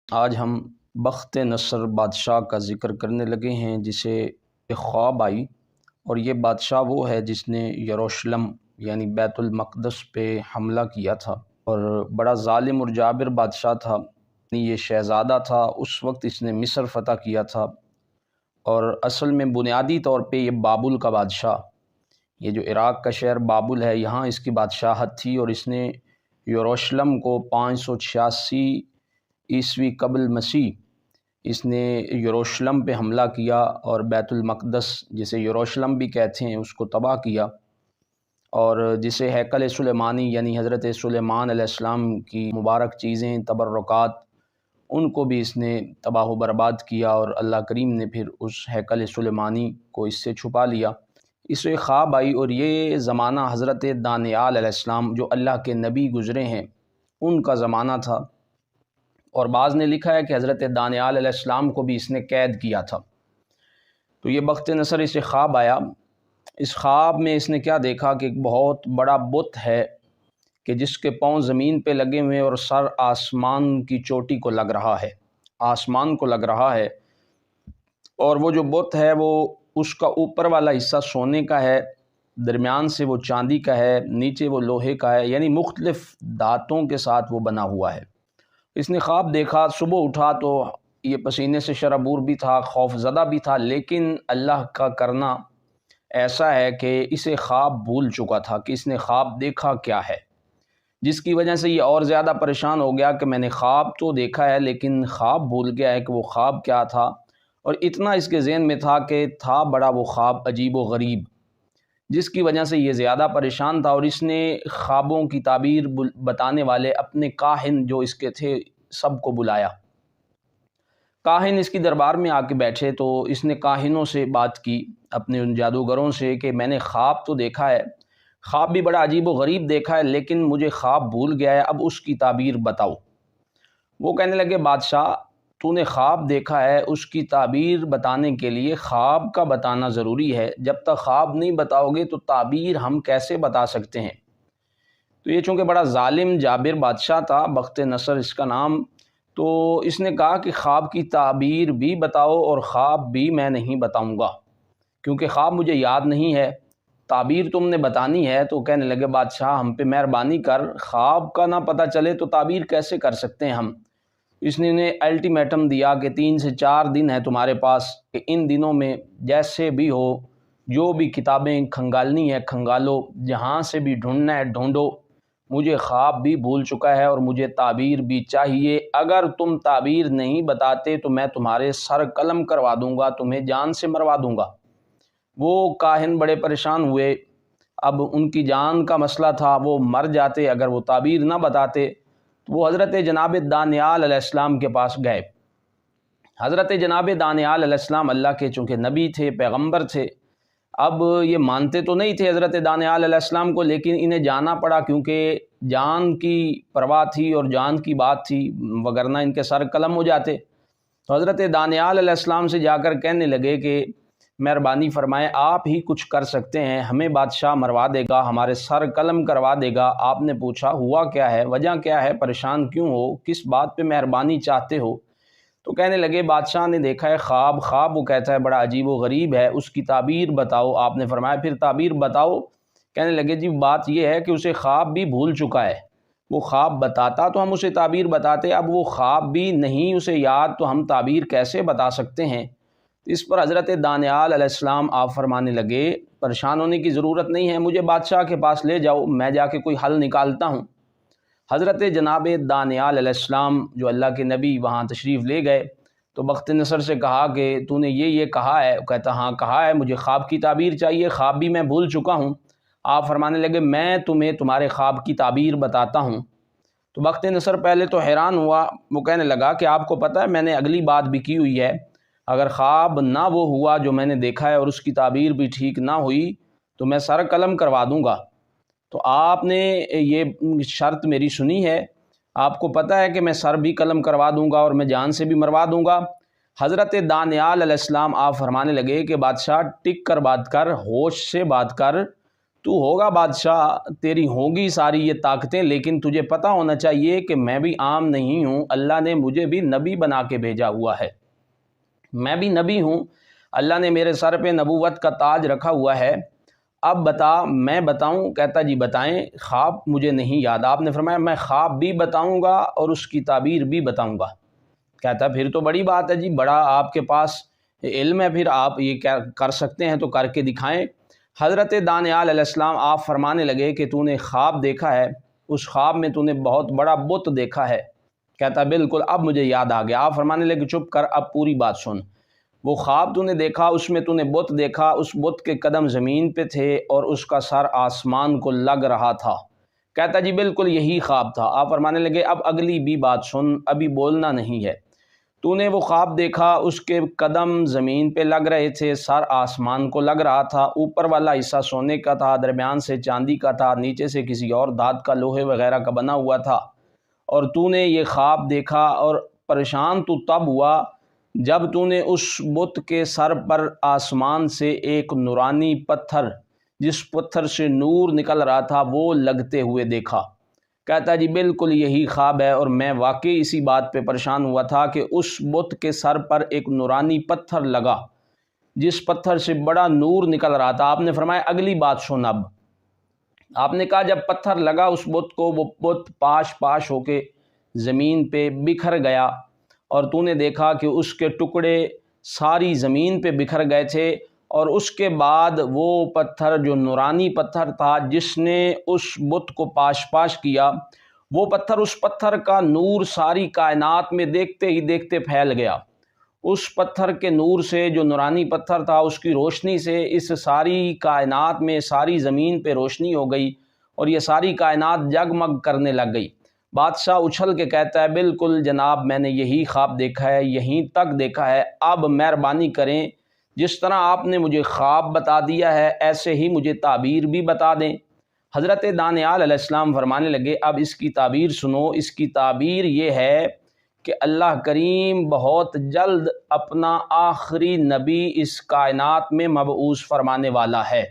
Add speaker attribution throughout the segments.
Speaker 1: آج ہم بخت نصر بادشاہ کا ذکر کرنے لگے ہیں جسے ایک خواب آئی، اور یہ بادشاہ وہ ہے جس نے یروشلم یعنی بیت المقدس پہ حملہ کیا تھا، اور بڑا ظالم اور جابر بادشاہ تھا۔ یہ شہزادہ تھا، اس وقت اس نے مصر فتح کیا تھا، اور اصل میں بنیادی طور پہ یہ بابل کا بادشاہ، یہ جو عراق کا شہر بابل ہے یہاں اس کی بادشاہت تھی، اور اس نے یروشلم کو 586 عیسوی قبل مسیح اس نے یروشلم پہ حملہ کیا، اور بیت المقدس جسے یروشلم بھی کہتے ہیں اس کو تباہ کیا، اور جسے ہیکل سلیمانی یعنی حضرت سلیمان علیہ السلام کی مبارک چیزیں تبرکات ان کو بھی اس نے تباہ و برباد کیا، اور اللہ کریم نے پھر اس ہیکل سلیمانی کو اس سے چھپا لیا۔ اس سے خواب آئی، اور یہ زمانہ حضرت دانیال علیہ السلام جو اللہ کے نبی گزرے ہیں ان کا زمانہ تھا، اور بعض نے لکھا ہے کہ حضرت دانیال علیہ السلام کو بھی اس نے قید کیا تھا۔ تو یہ بخت نصر اسے خواب آیا۔ اس خواب میں اس نے کیا دیکھا کہ ایک بہت بڑا بت ہے کہ جس کے پاؤں زمین پہ لگے ہوئے اور سر آسمان کی چوٹی کو لگ رہا ہے، آسمان کو لگ رہا ہے، اور وہ جو بت ہے وہ اس کا اوپر والا حصہ سونے کا ہے، درمیان سے وہ چاندی کا ہے، نیچے وہ لوہے کا ہے، یعنی مختلف دھاتوں کے ساتھ وہ بنا ہوا ہے۔ اس نے خواب دیکھا، صبح اٹھا تو یہ پسینے سے شرابور بھی تھا، خوف زدہ بھی تھا، لیکن اللہ کا کرنا ایسا ہے کہ اسے خواب بھول چکا تھا کہ اس نے خواب دیکھا کیا ہے، جس کی وجہ سے یہ اور زیادہ پریشان ہو گیا کہ میں نے خواب تو دیکھا ہے لیکن خواب بھول گیا ہے کہ وہ خواب کیا تھا، اور اتنا اس کے ذہن میں تھا کہ تھا بڑا وہ خواب عجیب و غریب، جس کی وجہ سے یہ زیادہ پریشان تھا، اور اس نے خوابوں کی تعبیر بتانے والے اپنے کاہن جو اس کے تھے سب کو بلایا۔ کاہن اس کی دربار میں آ کے بیٹھے تو اس نے کاہنوں سے بات کی، اپنے ان جادوگروں سے، کہ میں نے خواب تو دیکھا ہے، خواب بھی بڑا عجیب و غریب دیکھا ہے، لیکن مجھے خواب بھول گیا ہے، اب اس کی تعبیر بتاؤ۔ وہ کہنے لگے بادشاہ تو نے خواب دیکھا ہے، اس کی تعبیر بتانے کے لیے خواب کا بتانا ضروری ہے، جب تک خواب نہیں بتاؤ گے تو تعبیر ہم کیسے بتا سکتے ہیں؟ تو یہ چونکہ بڑا ظالم جابر بادشاہ تھا، بخت نصر اس کا نام، تو اس نے کہا کہ خواب کی تعبیر بھی بتاؤ اور خواب بھی میں نہیں بتاؤں گا، کیونکہ خواب مجھے یاد نہیں ہے، تعبیر تم نے بتانی ہے۔ تو کہنے لگے بادشاہ ہم پہ مہربانی کر، خواب کا نہ پتہ چلے تو تعبیر کیسے کر سکتے ہیں ہم؟ اس نے انہیں الٹیمیٹم دیا کہ 3 سے 4 دن ہے تمہارے پاس، کہ ان دنوں میں جیسے بھی ہو جو بھی کتابیں کھنگالنی ہے کھنگالو، جہاں سے بھی ڈھونڈنا ہے ڈھونڈو، مجھے خواب بھی بھول چکا ہے اور مجھے تعبیر بھی چاہیے، اگر تم تعبیر نہیں بتاتے تو میں تمہارے سر قلم کروا دوں گا، تمہیں جان سے مروا دوں گا۔ وہ کاہن بڑے پریشان ہوئے، اب ان کی جان کا مسئلہ تھا، وہ مر جاتے اگر وہ تعبیر نہ بتاتے۔ تو وہ حضرت جناب دانیال علیہ السلام کے پاس گئے۔ حضرت جناب دانیال علیہ السلام اللہ کے چونکہ نبی تھے، پیغمبر تھے، اب یہ مانتے تو نہیں تھے حضرت دانیال علیہ السلام کو، لیکن انہیں جانا پڑا کیونکہ جان کی پرواہ تھی اور جان کی بات تھی، وگرنہ ان کے سر قلم ہو جاتے۔ تو حضرت دانیال علیہ السلام سے جا کر کہنے لگے کہ مہربانی فرمائے آپ ہی کچھ کر سکتے ہیں، ہمیں بادشاہ مروا دے گا، ہمارے سر قلم کروا دے گا۔ آپ نے پوچھا ہوا کیا ہے، وجہ کیا ہے، پریشان کیوں ہو، کس بات پہ مہربانی چاہتے ہو؟ تو کہنے لگے بادشاہ نے دیکھا ہے خواب وہ کہتا ہے بڑا عجیب و غریب ہے، اس کی تعبیر بتاؤ۔ آپ نے فرمایا پھر تعبیر بتاؤ۔ کہنے لگے جی بات یہ ہے کہ اسے خواب بھی بھول چکا ہے، وہ خواب بتاتا تو ہم اسے تعبیر بتاتے، اب وہ خواب بھی نہیں اسے یاد تو ہم تعبیر کیسے بتا سکتے ہیں؟ اس پر حضرت دانیال علیہ السلام آپ فرمانے لگے پریشان ہونے کی ضرورت نہیں ہے، مجھے بادشاہ کے پاس لے جاؤ، میں جا کے کوئی حل نکالتا ہوں۔ حضرت جناب دانیال علیہ السلام جو اللہ کے نبی وہاں تشریف لے گئے، تو بخت نصر سے کہا کہ تو نے یہ کہا ہے؟ کہتا ہاں کہا ہے، مجھے خواب کی تعبیر چاہیے، خواب بھی میں بھول چکا ہوں۔ آپ فرمانے لگے میں تمہیں تمہارے خواب کی تعبیر بتاتا ہوں۔ تو بخت نصر پہلے تو حیران ہوا، وہ کہنے لگا کہ آپ کو پتہ ہے میں نے اگلی بات بھی کی ہوئی ہے، اگر خواب نہ وہ ہوا جو میں نے دیکھا ہے اور اس کی تعبیر بھی ٹھیک نہ ہوئی تو میں سر قلم کروا دوں گا۔ تو آپ نے یہ شرط میری سنی ہے، آپ کو پتہ ہے کہ میں سر بھی قلم کروا دوں گا اور میں جان سے بھی مروا دوں گا۔ حضرت دانیال علیہ السلام آپ فرمانے لگے کہ بادشاہ ٹک کر بات کر، ہوش سے بات کر، تو ہوگا بادشاہ، تیری ہوگی ساری یہ طاقتیں، لیکن تجھے پتہ ہونا چاہیے کہ میں بھی عام نہیں ہوں، اللہ نے مجھے بھی نبی بنا کے بھیجا ہوا ہے، میں بھی نبی ہوں، اللہ نے میرے سر پہ نبوت کا تاج رکھا ہوا ہے، اب بتا میں بتاؤں؟ کہتا جی بتائیں، خواب مجھے نہیں یاد۔ آپ نے فرمایا میں خواب بھی بتاؤں گا اور اس کی تعبیر بھی بتاؤں گا۔ کہتا پھر تو بڑی بات ہے جی، بڑا آپ کے پاس علم ہے، پھر آپ یہ کیا کر سکتے ہیں تو کر کے دکھائیں۔ حضرت دانیال علیہ السلام آپ فرمانے لگے کہ تو نے خواب دیکھا ہے، اس خواب میں تو نے بہت بڑا بت دیکھا ہے۔ کہتا بالکل، اب مجھے یاد آ گیا۔ آپ فرمانے لگے چپ کر، اب پوری بات سن۔ وہ خواب تو نے دیکھا، اس میں تو نے بت دیکھا، اس بت کے قدم زمین پہ تھے اور اس کا سر آسمان کو لگ رہا تھا۔ کہتا جی بالکل یہی خواب تھا۔ آپ فرمانے لگے اب اگلی بھی بات سن، ابھی بولنا نہیں ہے۔ تو نے وہ خواب دیکھا، اس کے قدم زمین پہ لگ رہے تھے، سر آسمان کو لگ رہا تھا، اوپر والا حصہ سونے کا تھا، درمیان سے چاندی کا تھا، نیچے سے کسی اور دھات کا، لوہے وغیرہ کا بنا ہوا تھا۔ اور تو نے یہ خواب دیکھا اور پریشان تو تب ہوا جب تو نے اس بت کے سر پر آسمان سے ایک نورانی پتھر، جس پتھر سے نور نکل رہا تھا، وہ لگتے ہوئے دیکھا۔ کہتا جی بالکل یہی خواب ہے، اور میں واقعی اسی بات پہ پریشان ہوا تھا کہ اس بت کے سر پر ایک نورانی پتھر لگا، جس پتھر سے بڑا نور نکل رہا تھا۔ آپ نے فرمایا اگلی بات سن اب۔ آپ نے کہا جب پتھر لگا اس بت کو، وہ بت پاش پاش ہو کے زمین پہ بکھر گیا، اور تو نے دیکھا کہ اس کے ٹکڑے ساری زمین پہ بکھر گئے تھے، اور اس کے بعد وہ پتھر جو نورانی پتھر تھا جس نے اس بت کو پاش پاش کیا، وہ پتھر، اس پتھر کا نور ساری کائنات میں دیکھتے ہی دیکھتے پھیل گیا۔ اس پتھر کے نور سے، جو نورانی پتھر تھا، اس کی روشنی سے اس ساری کائنات میں، ساری زمین پہ روشنی ہو گئی، اور یہ ساری کائنات جگمگ کرنے لگ گئی۔ بادشاہ اچھل کے کہتا ہے بالکل جناب، میں نے یہی خواب دیکھا ہے، یہیں تک دیکھا ہے، اب مہربانی کریں، جس طرح آپ نے مجھے خواب بتا دیا ہے ایسے ہی مجھے تعبیر بھی بتا دیں۔ حضرت دانیال علیہ السلام فرمانے لگے اب اس کی تعبیر سنو۔ اس کی تعبیر یہ ہے کہ اللہ کریم بہت جلد اپنا آخری نبی اس کائنات میں مبعوث فرمانے والا ہے۔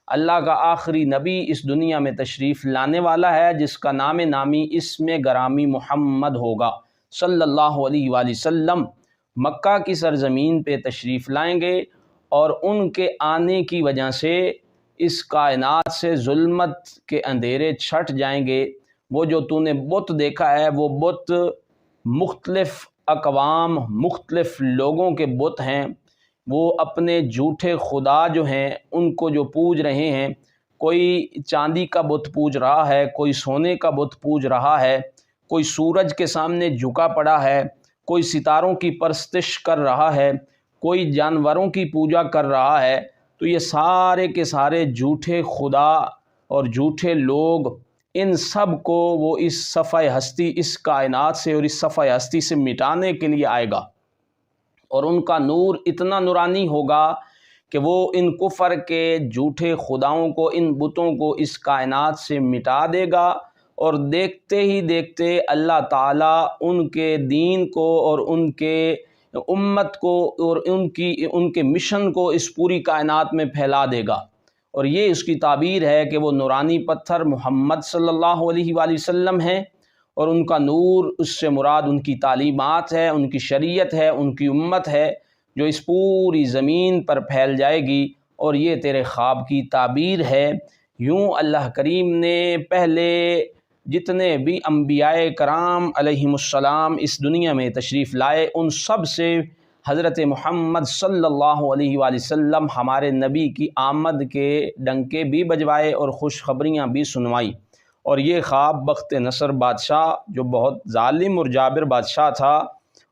Speaker 1: اللہ کا آخری نبی اس دنیا میں تشریف لانے والا ہے، جس کا نام نامی اسم گرامی محمد ہوگا صلی اللہ علیہ وآلہ وسلم۔ مکہ کی سرزمین پہ تشریف لائیں گے، اور ان کے آنے کی وجہ سے اس کائنات سے ظلمت کے اندھیرے چھٹ جائیں گے۔ وہ جو تو نے بت دیکھا ہے، وہ بت مختلف اقوام، مختلف لوگوں کے بت ہیں، وہ اپنے جھوٹے خدا جو ہیں ان کو جو پوج رہے ہیں، کوئی چاندی کا بت پوج رہا ہے، کوئی سونے کا بت پوج رہا ہے، کوئی سورج کے سامنے جھکا پڑا ہے، کوئی ستاروں کی پرستش کر رہا ہے، کوئی جانوروں کی پوجا کر رہا ہے۔ تو یہ سارے کے سارے جھوٹے خدا اور جھوٹے لوگ، ان سب کو وہ اس صفحہ ہستی، اس کائنات سے اور اس صفحہ ہستی سے مٹانے کے لیے آئے گا، اور ان کا نور اتنا نورانی ہوگا کہ وہ ان کفر کے جھوٹے خداؤں کو، ان بتوں کو اس کائنات سے مٹا دے گا، اور دیکھتے ہی دیکھتے اللہ تعالیٰ ان کے دین کو اور ان کے امت کو اور ان کے مشن کو اس پوری کائنات میں پھیلا دے گا۔ اور یہ اس کی تعبیر ہے کہ وہ نورانی پتھر محمد صلی اللہ علیہ وآلہ وسلم ہیں، اور ان کا نور، اس سے مراد ان کی تعلیمات ہے، ان کی شریعت ہے، ان کی امت ہے، جو اس پوری زمین پر پھیل جائے گی۔ اور یہ تیرے خواب کی تعبیر ہے۔ یوں اللہ کریم نے پہلے جتنے بھی انبیاء کرام علیہم السلام اس دنیا میں تشریف لائے، ان سب سے حضرت محمد صلی اللہ علیہ وآلہ وسلم ہمارے نبی کی آمد کے ڈنکے بھی بجوائے اور خوشخبریاں بھی سنوائی۔ اور یہ خواب بخت نصر بادشاہ، جو بہت ظالم اور جابر بادشاہ تھا،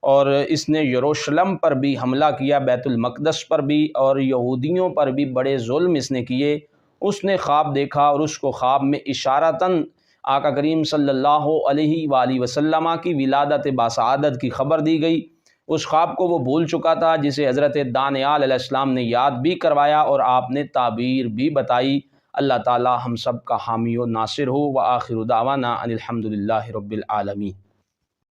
Speaker 1: اور اس نے یروشلم پر بھی حملہ کیا، بیت المقدس پر بھی، اور یہودیوں پر بھی بڑے ظلم اس نے کیے، اس نے خواب دیکھا، اور اس کو خواب میں اشارتاً آقا کریم صلی اللہ علیہ وآلہ وسلم کی ولادت باسعادت کی خبر دی گئی۔ اس خواب کو وہ بھول چکا تھا، جسے حضرت دانیال علیہ السلام نے یاد بھی کروایا اور آپ نے تعبیر بھی بتائی۔ اللہ تعالی ہم سب کا حامی و ناصر ہو۔ وآخر دعوانا ان الحمد للہ رب العالمین۔